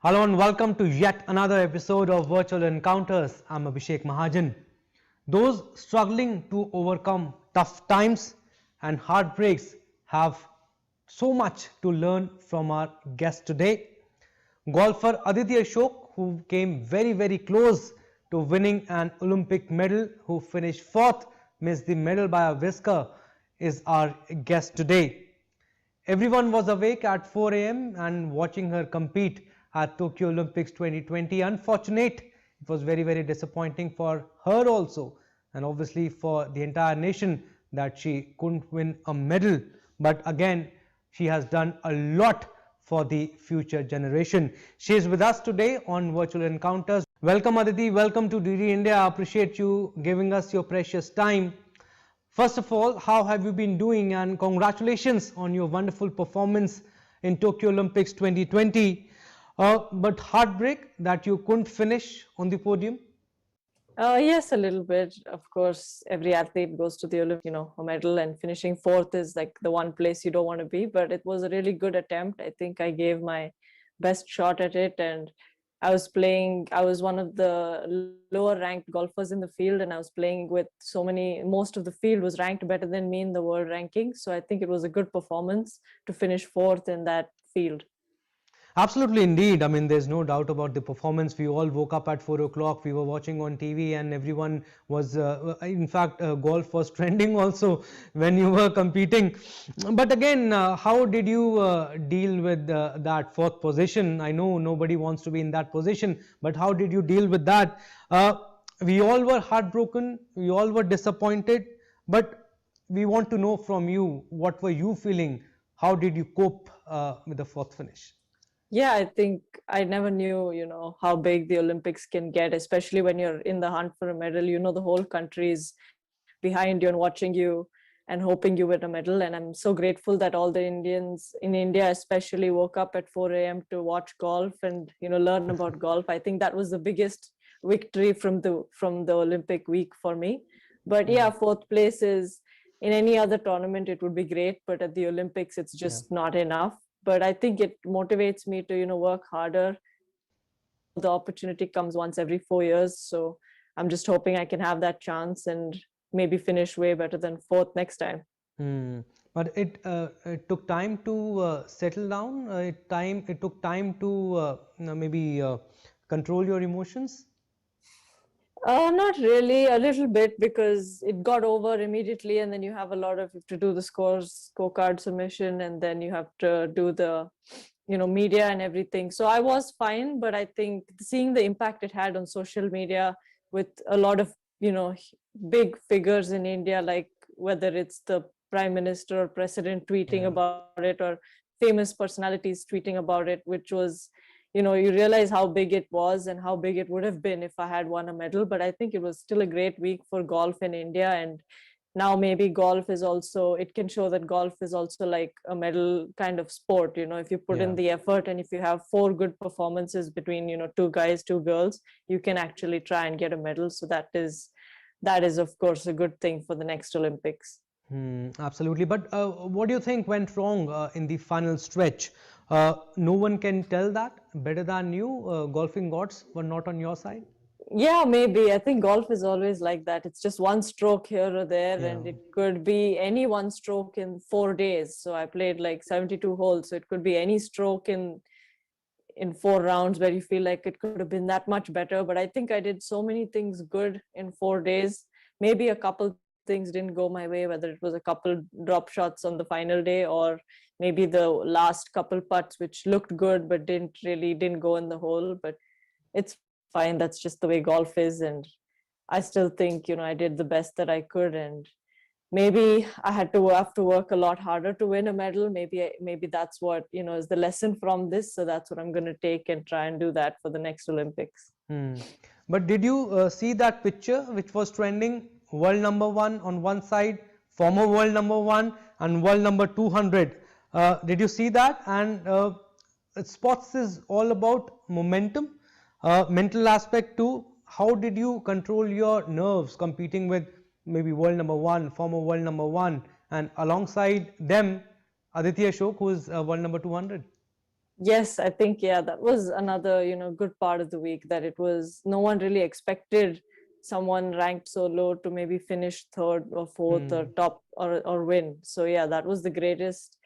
Hello and welcome to yet another episode of Virtual Encounters. I'm Abhishek Mahajan. Those struggling to overcome tough times and heartbreaks have so much to learn from our guest today. Golfer Aditi Ashok, who came very close to winning an Olympic medal, who finished fourth, missed the medal by a whisker, is our guest today. Everyone was awake at 4 a.m. and watching her compete at Tokyo Olympics 2020. Unfortunate, it was very disappointing for her also, and obviously for the entire nation that she couldn't win a medal. But again, she has done a lot for the future generation. She is with us today on Virtual Encounters. Welcome Aditi, welcome to DD India. I appreciate you giving us your precious time. First of all, how have you been doing, and congratulations on your wonderful performance in Tokyo Olympics 2020. But heartbreak that you couldn't finish on the podium? Yes, a little bit. Of course, every athlete goes to the Olympics, a medal, and finishing fourth is like the one place you don't want to be. But it was a really good attempt. I think I gave my best shot at it, and I was one of the lower ranked golfers in the field, and I was playing with most of the field was ranked better than me in the world ranking. So I think it was a good performance to finish fourth in that field. Absolutely, indeed. I mean, there's no doubt about the performance. We all woke up at 4 o'clock. We were watching on TV, and everyone was, in fact, golf was trending also when you were competing. But again, how did you deal with that fourth position? I know nobody wants to be in that position, but how did you deal with that? We all were heartbroken. We all were disappointed. But we want to know from you, what were you feeling? How did you cope with the fourth finish? Yeah, I think I never knew, how big the Olympics can get, especially when you're in the hunt for a medal. The whole country is behind you and watching you and hoping you win a medal. And I'm so grateful that all the Indians in India especially woke up at 4 a.m. to watch golf and, learn about golf. I think that was the biggest victory from the Olympic week for me. But yeah, fourth place is, in any other tournament, it would be great. But at the Olympics, it's just not enough. But I think it motivates me to work harder. The opportunity comes once every 4 years, so I'm just hoping I can have that chance and maybe finish way better than fourth next time. But it took time to settle down. It took time to maybe control your emotions. Not really, a little bit, because it got over immediately, and then you have to do the scorecard submission, and then you have to do the, media and everything. So I was fine, but I think seeing the impact it had on social media with a lot of, big figures in India, like whether it's the Prime Minister or President tweeting about it, or famous personalities tweeting about it, which was, you realize how big it was and how big it would have been if I had won a medal. But I think it was still a great week for golf in India. And now maybe it can show that golf is also like a medal kind of sport. If you put in the effort, and if you have 4 good performances between, 2 guys, 2 girls, you can actually try and get a medal. So that is of course a good thing for the next Olympics. Absolutely. But what do you think went wrong in the final stretch? No one can tell that better than you. Golfing gods were not on your side. Yeah, maybe. I think golf is always like that. It's just one stroke here or there, and it could be any one stroke in 4 days. So I played like 72 holes, so it could be any stroke in 4 rounds where you feel like it could have been that much better. But I think I did so many things good in 4 days. Maybe a couple things didn't go my way, whether it was a couple drop shots on the final day, or maybe the last couple putts which looked good but didn't go in the hole. But it's fine. That's just the way golf is, and I still think I did the best that I could, and maybe I have to work a lot harder to win a medal. Maybe that's what is the lesson from this. So that's what I'm going to take and try and do that for the next Olympics. But did you see that picture which was trending? World number 1 on one side, former world number 1, and world number 200. Did you see that? And sports is all about momentum, mental aspect too. How did you control your nerves competing with maybe world number 1, former world number 1, and alongside them Aditi Ashok, who is world number 200? Yes, I think, yeah, that was another, good part of the week, that it was no one really expected someone ranked so low to maybe finish third or fourth or Hmm. top or win. So yeah, that was the greatest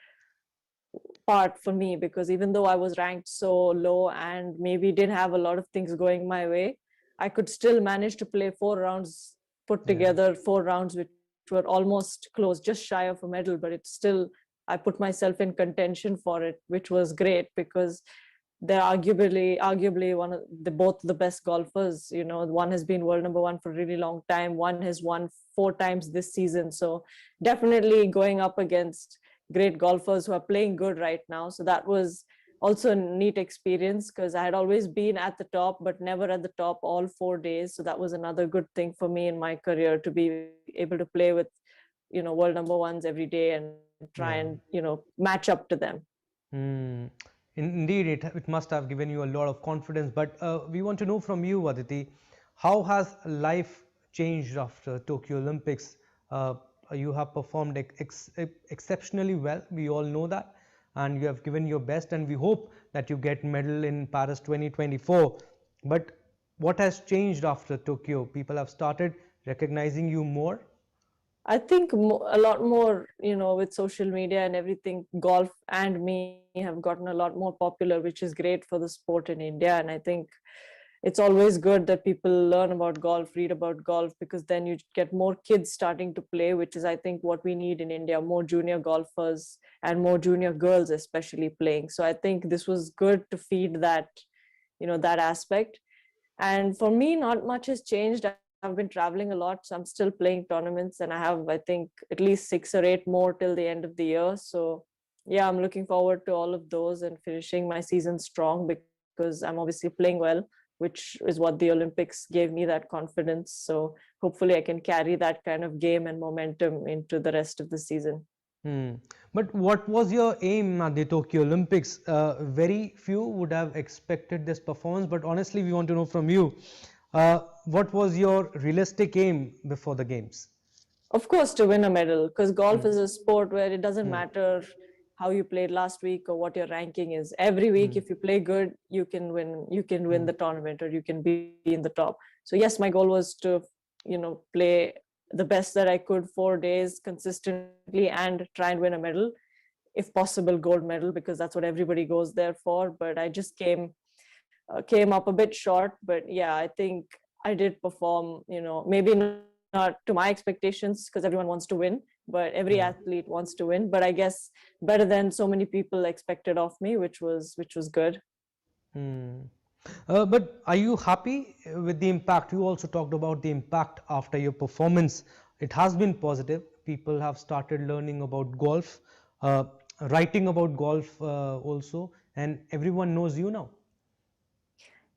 part for me, because even though I was ranked so low and maybe didn't have a lot of things going my way, I could still manage to play 4 rounds, put Yeah. together 4 rounds which were almost close, just shy of a medal, but it's still, I put myself in contention for it, which was great, because they're arguably one of the both the best golfers. One has been world number one for a really long time, one has won 4 times this season, so definitely going up against great golfers who are playing good right now. So that was also a neat experience, because I had always been at the top but never at the top all 4 days. So that was another good thing for me in my career, to be able to play with world number ones every day and try and Yeah. match up to them. Hmm. Indeed, it must have given you a lot of confidence. But we want to know from you, Aditi, how has life changed after Tokyo Olympics? Uh, you have performed exceptionally well. We all know that, and you have given your best. And we hope that you get medal in Paris 2024. But what has changed after Tokyo? People have started recognizing you more. I think a lot more, with social media and everything, golf and me have gotten a lot more popular, which is great for the sport in India. And I think it's always good that people learn about golf, read about golf, because then you get more kids starting to play, which is, I think, what we need in India, more junior golfers and more junior girls, especially playing. So I think this was good to feed that, that aspect. And for me, not much has changed. I've been traveling a lot, so I'm still playing tournaments, and I have, I think, at least 6 or 8 more till the end of the year. So yeah, I'm looking forward to all of those and finishing my season strong, because I'm obviously playing well, which is what the Olympics gave me, that confidence. So hopefully I can carry that kind of game and momentum into the rest of the season. Hmm. But what was your aim at the Tokyo Olympics? Very few would have expected this performance, but honestly, we want to know from you, what was your realistic aim before the games? Of course, to win a medal, because golf Hmm. is a sport where it doesn't Hmm. matter how you played last week or what your ranking is. Every week, Hmm. if you play good, you can win. You can win Hmm. the tournament, or you can be in the top. So yes, my goal was to, play the best that I could 4 days consistently and try and win a medal, if possible, gold medal, because that's what everybody goes there for. But I just came up a bit short. But yeah, I think I did perform, maybe not to my expectations, because everyone wants to win, but every Yeah. athlete wants to win. But I guess better than so many people expected of me, which was good. Hmm. But are you happy with the impact? You also talked about the impact after your performance. It has been positive. People have started learning about golf, uh, writing about golf also, and everyone knows you now.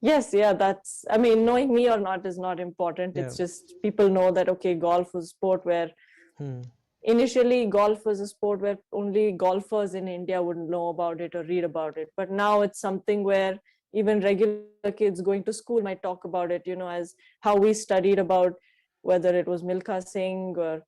Yes, yeah, that's, I mean, knowing me or not is not important. Yeah. It's just people know that, okay, golf was a sport where Hmm. initially golf was a sport where only golfers in India would know about it or read about it. But now it's something where even regular kids going to school might talk about it, as how we studied about whether it was Milkha Singh or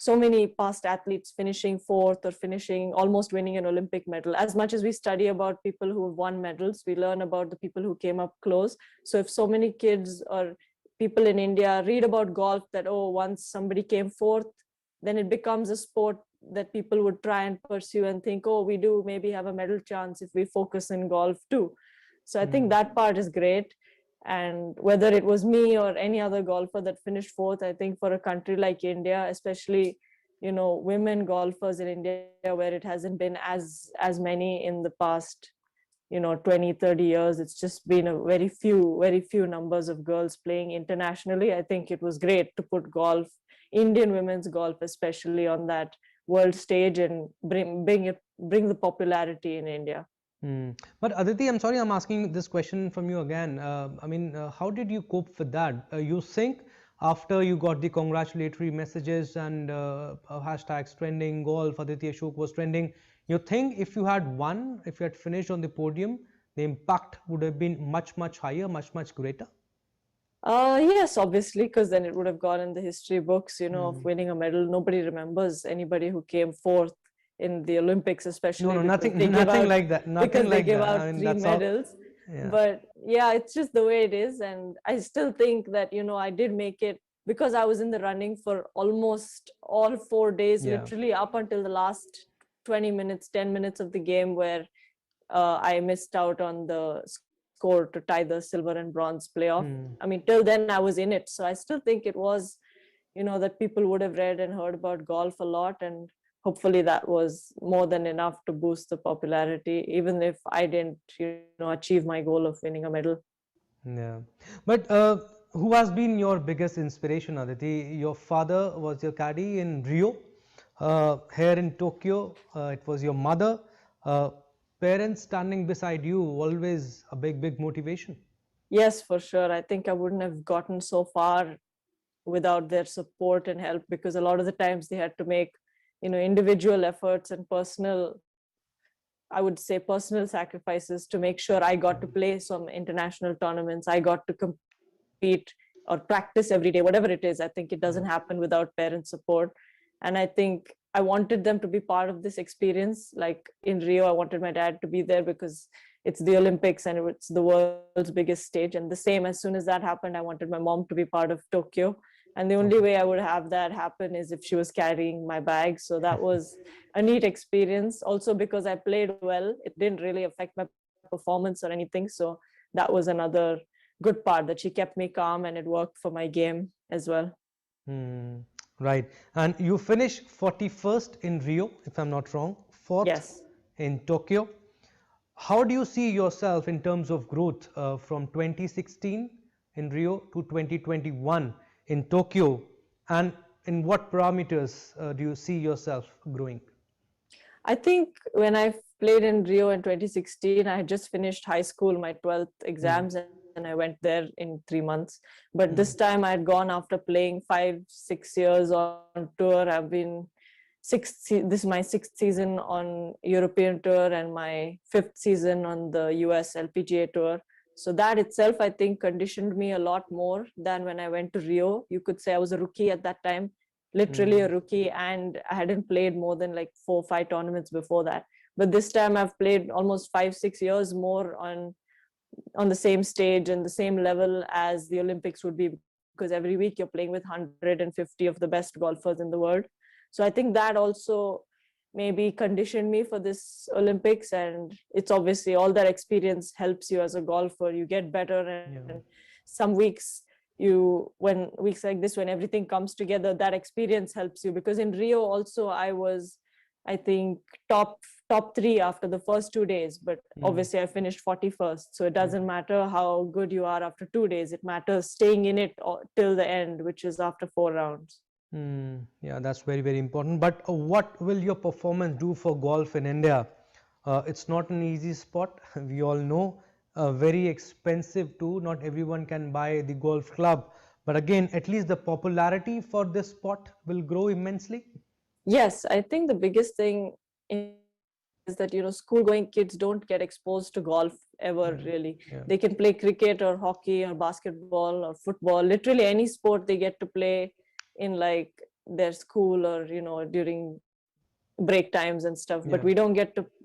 so many past athletes finishing fourth or finishing almost winning an Olympic medal. As much as we study about people who have won medals, we learn about the people who came up close. So if so many kids or people in India read about golf, that, oh, once somebody came fourth, then it becomes a sport that people would try and pursue and think, oh, we do maybe have a medal chance if we focus in golf too. So I think Hmm. that part is great. And whether it was me or any other golfer that finished fourth, I think for a country like India, especially, women golfers in India, where it hasn't been as many in the past, 20, 30 years, it's just been a very few numbers of girls playing internationally. I think it was great to put golf, Indian women's golf especially, on that world stage and bring the popularity in India. Hmm. But Aditi, I'm sorry, I'm asking this question from you again. I mean, how did you cope with that? You think after you got the congratulatory messages and hashtags trending, golf, Aditi Ashok was trending, you think if you had won, if you had finished on the podium, the impact would have been much, much higher, much, much greater? Yes, obviously, because then it would have gone in the history books, of Hmm. winning a medal. Nobody remembers anybody who came fourth in the Olympics, No, especially no, because nothing, they give nothing out like that. Nothing because they like give that. out I mean, three that's all. medals. Yeah. But yeah, it's just the way it is. And I still think that, I did make it because I was in the running for almost all 4 days, Yeah. literally up until the last 20 minutes, 10 minutes of the game where I missed out on the score to tie the silver and bronze playoff. Hmm. I mean, till then I was in it. So I still think it was, that people would have read and heard about golf a lot. And hopefully that was more than enough to boost the popularity, even if I didn't, achieve my goal of winning a medal. Yeah. But who has been your biggest inspiration, Aditi? Your father was your caddy in Rio. Here in Tokyo, it was your mother. Uh, Parents standing beside you, always a big, big motivation. Yes, for sure. I think I wouldn't have gotten so far without their support and help, because a lot of the times they had to make, individual efforts and personal, I would say personal sacrifices to make sure I got to play some international tournaments. I got to compete or practice every day, whatever it is. I think it doesn't happen without parent support. And I think I wanted them to be part of this experience. Like in Rio, I wanted my dad to be there because it's the Olympics and it's the world's biggest stage. And the same, as soon as that happened, I wanted my mom to be part of Tokyo. And the only Okay. way I would have that happen is if she was carrying my bag. So that was a neat experience. Also, because I played well, it didn't really affect my performance or anything. So that was another good part, that she kept me calm and it worked for my game as well. Hmm. Right. And you finished 41st in Rio, if I'm not wrong, fourth Yes. in Tokyo. How do you see yourself in terms of growth from 2016 in Rio to 2021 in Tokyo? And in what parameters do you see yourself growing? I think when I played in Rio in 2016, I had just finished high school, my 12th Hmm. exams, and I went there in 3 months. But this Hmm. time I had gone after playing 5, 6 years on tour. I've been this is my sixth season on European tour and my fifth season on the US LPGA tour. So that itself, I think, conditioned me a lot more than when I went to Rio. You could say I was a rookie at that time, literally a Hmm. rookie, and I hadn't played more than like 4 or 5 tournaments before that. But this time I've played almost 5, 6 years more on the same stage and the same level as the Olympics would be, because every week you're playing with 150 of the best golfers in the world. So I think that also maybe conditioned me for this Olympics. And it's obviously all that experience helps you as a golfer. You get better, and Yeah. some weeks when weeks like this, when everything comes together, that experience helps you. Because in Rio also I was, I think, top three after the first 2 days, but Hmm. obviously I finished 41st. So it Yeah. doesn't matter how good you are after 2 days. It matters staying in it till the end, which is after 4 rounds. Yeah, that's very, very important. But what will your performance do for golf in India? It's not an easy spot. We all know, very expensive too. Not everyone can buy the golf club. But again, at least the popularity for this sport will grow immensely. Yes, I think the biggest thing in India is that, school going kids don't get exposed to golf ever Yeah, really. yeah, They can play cricket or hockey or basketball or football, literally any sport they get to play in like their school or, during break times and stuff. But yeah,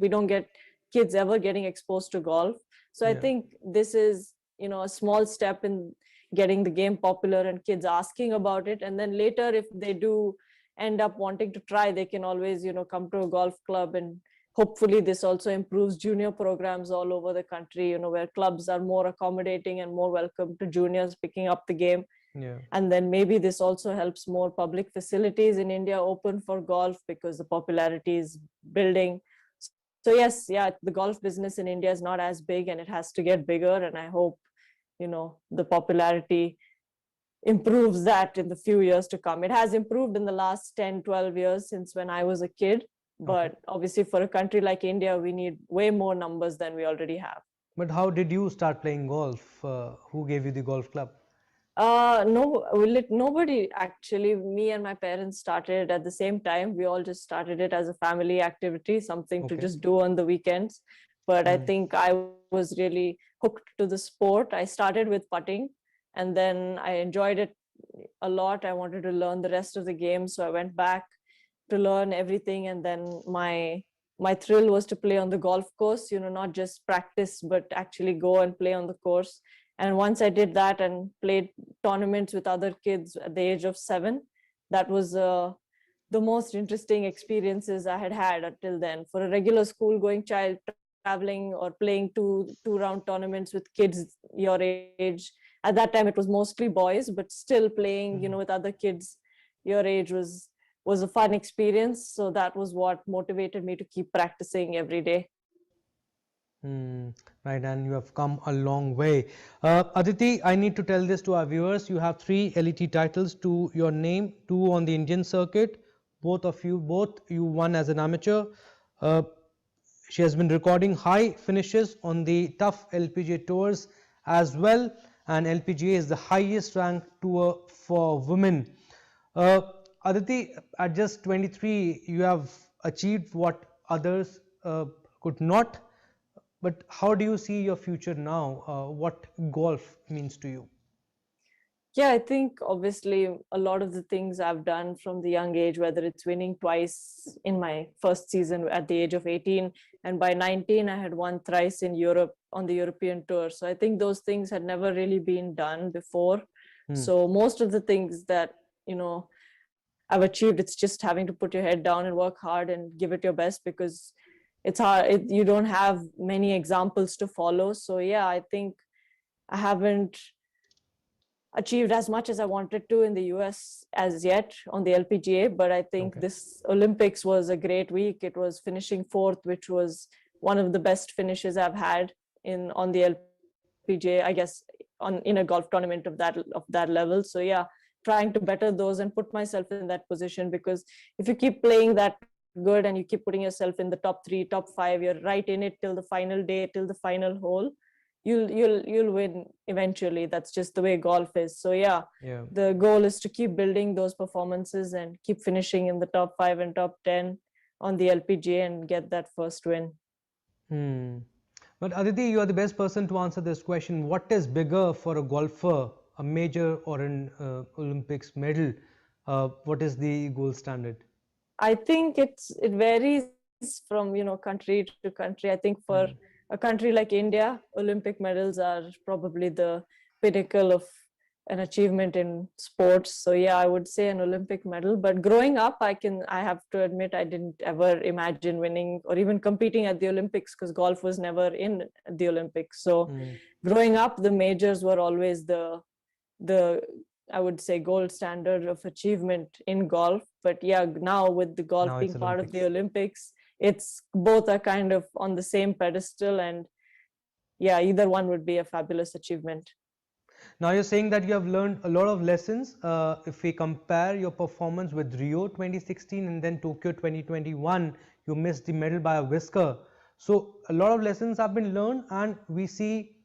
we don't get kids ever getting exposed to golf. So I yeah, think this is, a small step in getting the game popular and kids asking about it. And then later, if they do end up wanting to try, they can always, come to a golf club. And hopefully this also improves junior programs all over the country, where clubs are more accommodating and more welcome to juniors picking up the game. yeah. And then maybe this also helps more public facilities in India open for golf, because the popularity is building. So yes, yeah, the golf business in India is not as big and it has to get bigger. And I hope, the popularity improves that in the few years to come. It has improved in the last 10, 12 years since when I was a kid. Okay. But obviously for a country like India, we need way more numbers than we already have. But how did you start playing golf? Who gave you the golf club? No, nobody actually. Me and my parents started at the same time. We all just started it as a family activity, something to Okay. just do on the weekends. But I Mm. think I was really hooked to the sport. I started with putting, and then I enjoyed it a lot. I wanted to learn the rest of the game, so I went back to learn everything, and then my thrill was to play on the golf course, not just practice but actually go and play on the course. And once I did that and played tournaments with other kids at the age of 7, that was the most interesting experiences I had had until then. For a regular school going child, traveling or playing two round tournaments with kids your age, at that time it was mostly boys, but still playing with other kids your age was a fun experience. So that was what motivated me to keep practicing every day. Right, and you have come a long way. Aditi, I need to tell this to our viewers. You have 3 LET titles to your name, 2 on the Indian circuit. Both you won as an amateur. Uh, she has been recording high finishes on the tough LPGA tours as well, and LPGA is the highest ranked tour for women. Uh, Aditi, at just 23, you have achieved what others could not. But how do you see your future now? What golf means to you? Yeah, I think obviously a lot of the things I've done from the young age, whether it's winning twice in my first season at the age of 18, and by 19, I had won thrice in Europe on the European tour. So I think those things had never really been done before. So most of the things that, I've achieved, it's just having to put your head down and work hard and give it your best, because it's hard. You don't have many examples to follow. So yeah, I think I haven't achieved as much as I wanted to in the US as yet on the LPGA, but I think this Olympics was a great week. It was finishing fourth, which was one of the best finishes I've had on the LPGA, I guess, in a golf tournament of that level. So yeah, trying to better those and put myself in that position, because if you keep playing that good and you keep putting yourself in the top 3, top 5, you're right in it till the final day, till the final hole, you'll win eventually. That's just the way golf is. So yeah, the goal is to keep building those performances and keep finishing in the top 5 and top 10 on the LPGA and get that first win. But Aditi, you are the best person to answer this question. What is bigger for a golfer, a major or an Olympics medal? What is the gold standard? I think it varies from country to country. I think for a country like India, Olympic medals are probably the pinnacle of an achievement in sports. So yeah, I would say an Olympic medal. But growing up, I have to admit, I didn't ever imagine winning or even competing at the Olympics, because golf was never in the Olympics. So growing up, the majors were always the I would say gold standard of achievement in golf. But yeah, now with the golf being part of the Olympics, it's both are kind of on the same pedestal, and yeah, either one would be a fabulous achievement. Now you're saying that you have learned a lot of lessons. If we compare your performance with Rio 2016 and then Tokyo 2021, you missed the medal by a whisker. So a lot of lessons have been learned, and we see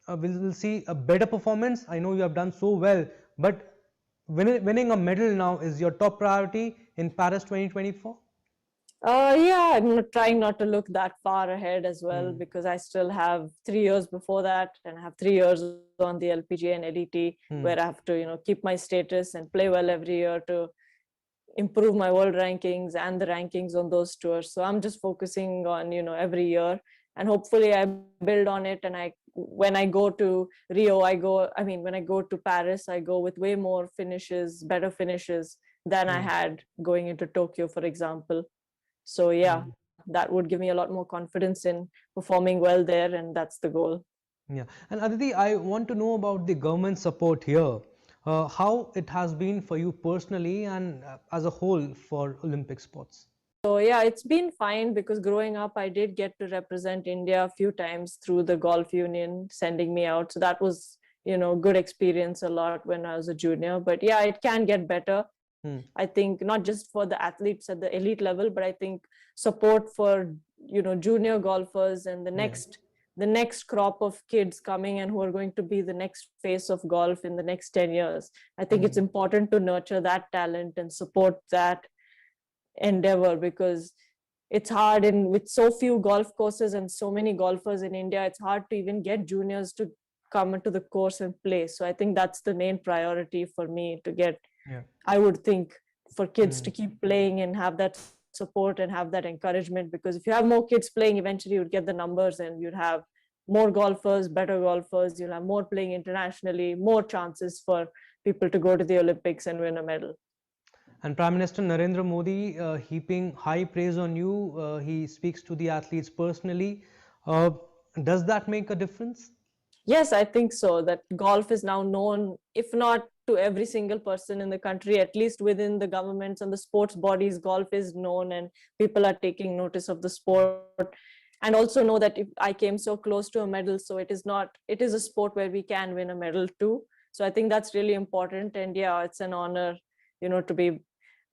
we'll see a better performance. I know you have done so well, but winning a medal now is your top priority in Paris 2024. Yeah, I'm trying not to look that far ahead as well, because I still have 3 years before that, and I have 3 years on the LPGA and LET, where I have to keep my status and play well every year to improve my world rankings and the rankings on those tours. So I'm just focusing on every year, and hopefully I build on it. And when I go to Rio, when I go to Paris, I go with way more better finishes than I had going into Tokyo, for example. So yeah, that would give me a lot more confidence in performing well there, and that's the goal. Yeah, and Aditi, I want to know about the government support here. How it has been for you personally and as a whole for Olympic sports? So yeah, it's been fine, because growing up, I did get to represent India a few times through the golf union sending me out. So that was, good experience a lot when I was a junior. But yeah, it can get better. I think not just for the athletes at the elite level, but I think support for junior golfers and the next crop of kids coming and who are going to be the next face of golf in the next 10 years. I think it's important to nurture that talent and support that endeavor, because it's hard, and with so few golf courses and so many golfers in India, it's hard to even get juniors to come into the course and play. So I think that's the main priority for me to get, I would think, for kids to keep playing and have that support and have that encouragement, because if you have more kids playing, eventually you'd get the numbers and you'd have more golfers, better golfers, you'll have more playing internationally, more chances for people to go to the Olympics and win a medal. And Prime Minister Narendra Modi heaping high praise on you. He speaks to the athletes personally. Uh, does that make a difference? Yes, I think so. That golf is now known, if not to every single person in the country, at least within the governments and the sports bodies, golf is known and people are taking notice of the sport. And also know that if I came so close to a medal, so it is a sport where we can win a medal too. So I think that's really important. And yeah, it's an honor, to be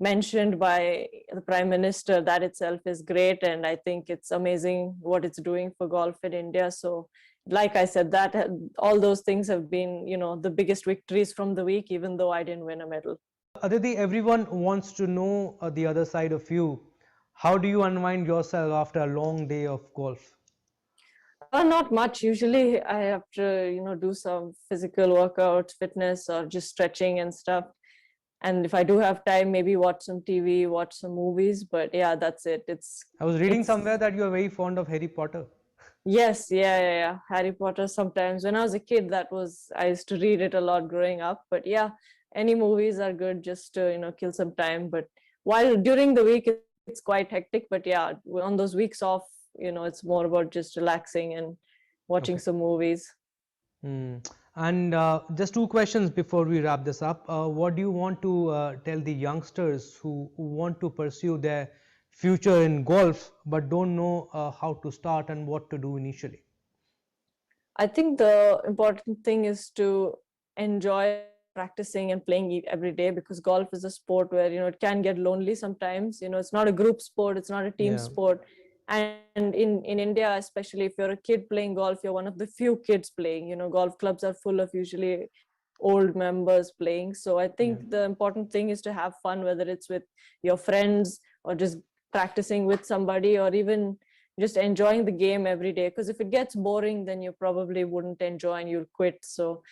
mentioned by the Prime Minister. That itself is great. And I think it's amazing what it's doing for golf in India. So like I said, that all those things have been, the biggest victories from the week, even though I didn't win a medal. Aditi, everyone wants to know the other side of you. How do you unwind yourself after a long day of golf? Not much. Usually I have to, do some physical workouts, fitness, or just stretching and stuff. And if I do have time, maybe watch some TV, watch some movies. But yeah, that's it. I was reading somewhere that you are very fond of Harry Potter. Yes, yeah. Harry Potter sometimes. When I was a kid, I used to read it a lot growing up. But yeah, any movies are good just to, kill some time. But while during the week, it's quite hectic. But yeah, on those weeks off, it's more about just relaxing and watching some movies. And just two questions before we wrap this up. What do you want to tell the youngsters who want to pursue their future in golf but don't know how to start and what to do initially? I think the important thing is to enjoy practicing and playing every day, because golf is a sport where it can get lonely sometimes. It's not a group sport, it's not a team sport. And in India, especially if you're a kid playing golf, you're one of the few kids playing. Golf clubs are full of usually old members playing. So I think the important thing is to have fun, whether it's with your friends or just practicing with somebody, or even just enjoying the game every day. Because if it gets boring, then you probably wouldn't enjoy and you'll quit. So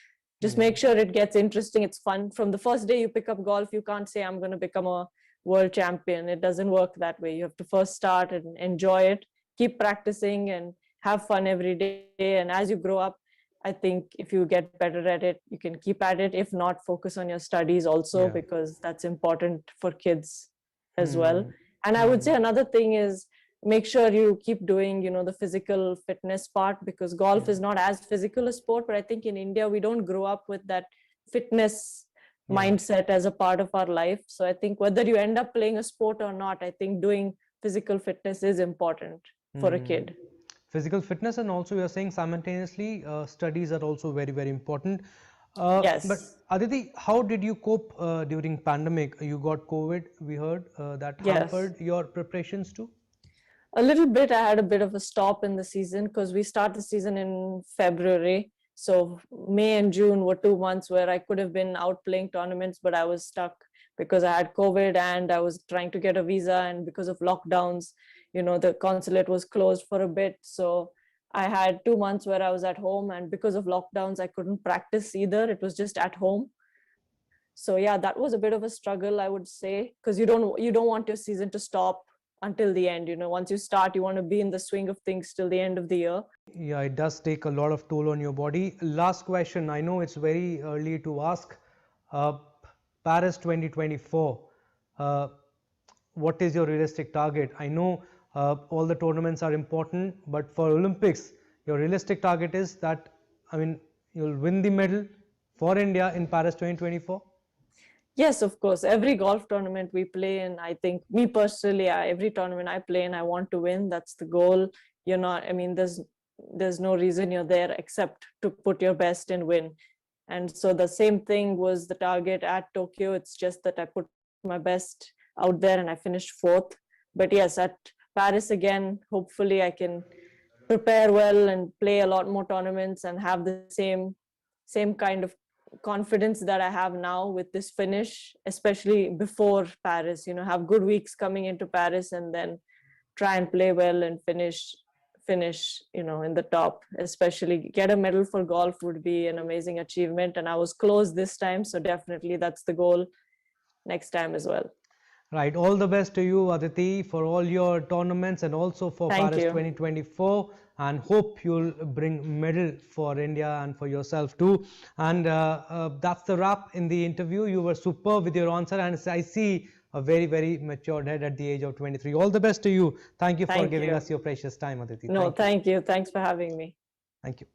just make sure it gets interesting, it's fun. From the first day you pick up golf, you can't say I'm going to become a world champion. It doesn't work that way. You have to first start and enjoy it, keep practicing and have fun every day. And as you grow up, I think if you get better at it, you can keep at it. If not, focus on your studies also, because that's important for kids as well. And I would say another thing is make sure you keep doing, the physical fitness part, because golf is not as physical a sport. But I think in India, we don't grow up with that fitness mindset as a part of our life. So I think whether you end up playing a sport or not, I think doing physical fitness is important for a kid. Physical fitness, and also you're saying simultaneously studies are also very, very important. Yes. But Aditi, how did you cope during pandemic? You got COVID, we heard, that hampered your preparations too? A little bit. I had a bit of a stop in the season because we start the season in February. So May and June were 2 months where I could have been out playing tournaments, but I was stuck because I had COVID and I was trying to get a visa. And because of lockdowns, the consulate was closed for a bit. So I had 2 months where I was at home, and because of lockdowns, I couldn't practice either. It was just at home. So yeah, that was a bit of a struggle, I would say, because you don't want your season to stop until the end. Once you start, you want to be in the swing of things till the end of the year. Yeah, it does take a lot of toll on your body. Last question, I know it's very early to ask. Paris 2024, what is your realistic target? I know all the tournaments are important, but for Olympics, your realistic target is that, you'll win the medal for India in Paris 2024? Yes, of course. Every golf tournament we play in, I think, me personally, every tournament I play in, I want to win. That's the goal. There's no reason you're there except to put your best and win. And so the same thing was the target at Tokyo. It's just that I put my best out there and I finished 4th. But yes, at Paris again, hopefully I can prepare well and play a lot more tournaments and have the same kind of confidence that I have now with this finish, especially before Paris. Have good weeks coming into Paris and then try and play well and finish in the top. Especially get a medal for golf would be an amazing achievement, and I was close this time, so definitely that's the goal next time as well. Right. All the best to you, Aditi, for all your tournaments and also for Thank Paris you. 2024. And hope you'll bring medal for India and for yourself too. And that's the wrap in the interview. You were superb with your answer, and I see a very, very matured head at the age of 23. All the best to you. Thank you for Thank giving you. us your precious time, Aditi. No, Thank you. thank you. Thanks for having me. Thank you.